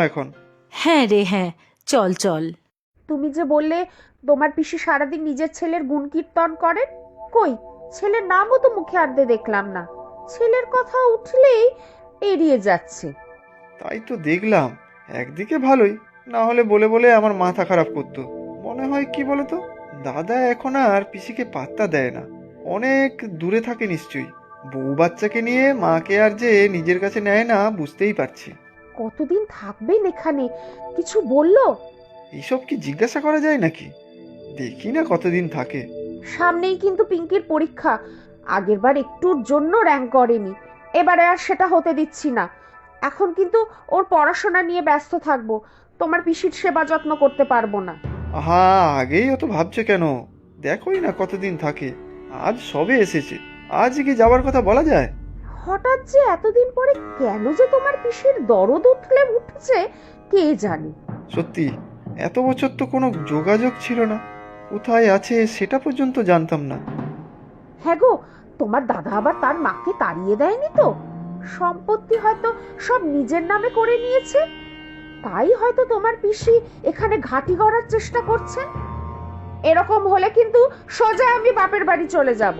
এখন। হ্যাঁ রে হ্যাঁ, চল চল। তুমি যে বললে তোমার পিসি সারাদিন নিজের ছেলের গুণ কীর্তন করেন, কই ছেলের নামও তো মুখে আনতে দেখলাম না। ছেলের কথা উঠলেই এড়িয়ে যাচ্ছে। তাই তো দেখলাম, একদিকে ভালোই, না হলে বলে বলে আমার মাথা খারাপ করতো। মনে হয় কি বলতো, দাদা এখন আর পিসিকে পাত্তা দেয় না, অনেক দূরে থাকে নিশ্চয়ই। বউ বাচ্চাকে নিয়ে মাকে আর যে নিজের কাছে নেয় না বুঝতেই পারছি। কতদিন থাকবেন এখানে, কিছু বললো? এইসব কি জিজ্ঞাসা করা যায় নাকি? দেখি না কতদিন থাকে। সামনেই কিন্তু পিঙ্কির পরীক্ষা। আগেরবার একটুর জন্য র্যাঙ্ক করেনি, এবারে আর সেটা হতে দিচ্ছি না। এখন কিন্তু ওর পড়াশোনা নিয়ে ব্যস্ত থাকবো, তোমার পিসির সেবা যত্ন করতে পারবো না। আহা, আগেই অত ভাবছে কেন? দেখোই না কতদিন থাকে, আজ সবে এসেছে, আজ কি যাওয়ার কথা বলা যায়? হঠাৎ যে এতদিন পরে কেন যে তোমার পিসির দরদ উঠেছে কে জানে। সত্যি, এত বছর তো কোনো যোগাযোগ ছিল না, কোথায় আছে সেটা পর্যন্ত জানতাম না। হ্যাঁ গো, তোমার দাদা আবার তার মাকে তাড়িয়ে দেয়নি তো? সম্পত্তি হয়তো সব নিজের নামে করে নিয়েছে, তাই হয়তো তোমার পিসি এখানে ঘাঁটি গড়ার চেষ্টা করছেন। এরকম হলে কিন্তু সোজা আমি বাপের বাড়ি চলে যাব।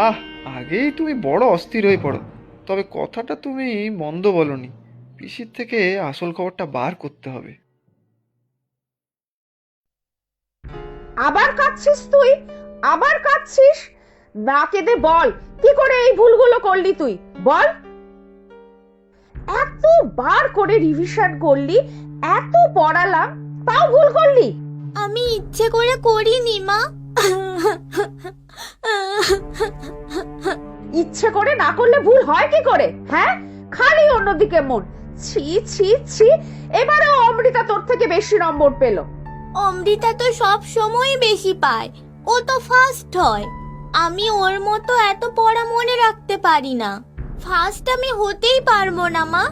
আহ, আগেই তুমি বড় অস্থির হয়ে পড়ো। তবে কথাটা তুমি মন্দ বলনি, পিসির থেকে আসল খবরটা বার করতে হবে। আবার কাঁদছিস তুই? আবার কাঁদছিস? না কেঁদে বল, কি করে এই ভুলগুলো করলি তুই, বল। এতবার করে রিভিশন করলি, এত পড়ালাম, তাও ভুল করলি? আমি ইচ্ছে করে করিনি মা। ইচ্ছে করে না করলে ভুল হয় কি করে? হ্যাঁ, খালি অন্যদিকে মন। ছি ছি ছি, এবারেও অমৃতা তোর থেকে বেশি নম্বর পেল। অমৃতা তো সব সময় বেশি পায়, ও তো ফার্স্ট হয়। আমি ওর মতো এত পড়া মনে রাখতে পারি না। ফার্স্ট আমি হতেই পারবো না মা।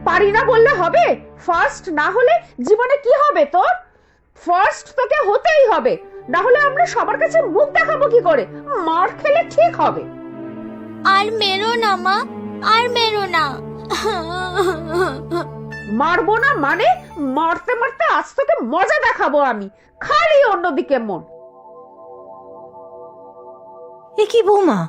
পারি না বললে হবে? ফার্স্ট না হলে জীবনে কি হবে তোর? ফার্স্ট তোকে হতেই হবে, না হলে আমরা সবার কাছে মুখ দেখাবো কি করে? মার খেলে ঠিক হবে। আর মেরো না মা, আর মেরো না। মারবো না মানে? মারতে মারতে আজ তোকে মজা দেখাবো আমি, খালি অন্যদিকে মন। এ কি বৌমা,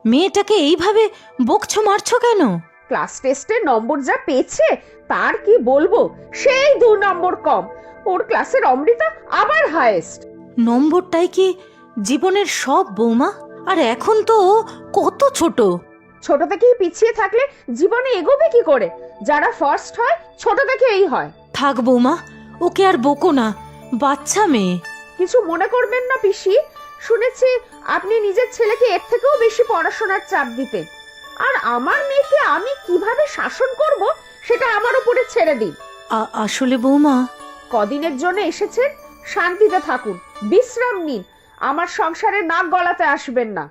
মেয়েটাকে এইভাবে বকছো মারছো কেন? ক্লাস টেস্টে নম্বর যা পেয়েছে তার কি বলবো, সেই 2 নম্বর কম। ওর ক্লাসের অমৃতা আবার হাইয়েস্ট। নম্বরটাই কি জীবনের সব বৌমা? আর এখন তো ও কত ছোট। ছোট থেকেই পিছিয়ে থাকলে জীবনে এগোবে কি করে? যারা ফার্স্ট হয় ছোট থেকেই হয়। থাক বৌমা, ওকে আর বকো না, বাচ্চা মেয়ে। কিছু মনে করবেন না পিসি, শুনেছি আপনি নিজের ছেলেকে এর থেকেও বেশি পড়াশোনার চাপ দিতেন। আর আমার মেয়েকে আমি কিভাবে শাসন করব সেটা আমার উপরে ছেড়ে দিন। আসলে বৌমা, কদিনের জন্য এসেছেন, শান্তিতে থাকুন, বিশ্রাম নিন, আমার সংসারে নাক গলাতে আসবেন না।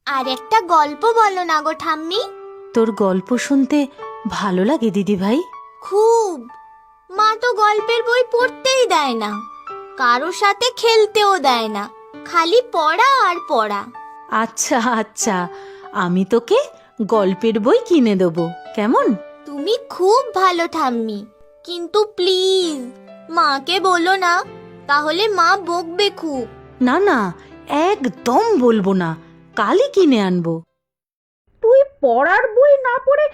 আর একটা গল্প বলো না গো ঠাম্মি। তোর গল্প শুনতে ভালো লাগে দিদি ভাই। খুব। মা তো গল্পের বই পড়তেই দেয় না, কারো সাথে খেলতেও দেয় না, খালি পড়া আর পড়া। আচ্ছা আচ্ছা, আমি তোকে গল্পের বই কিনে দেবো, কেমন? তুমি খুব ভালো ঠাম্মি, কিন্তু প্লিজ মাকে বলো না, তাহলে মা বকবে খুব। না না, একদম বলবো না, কালই কিনে আনবো। তুই পড়ার বই না পড়ে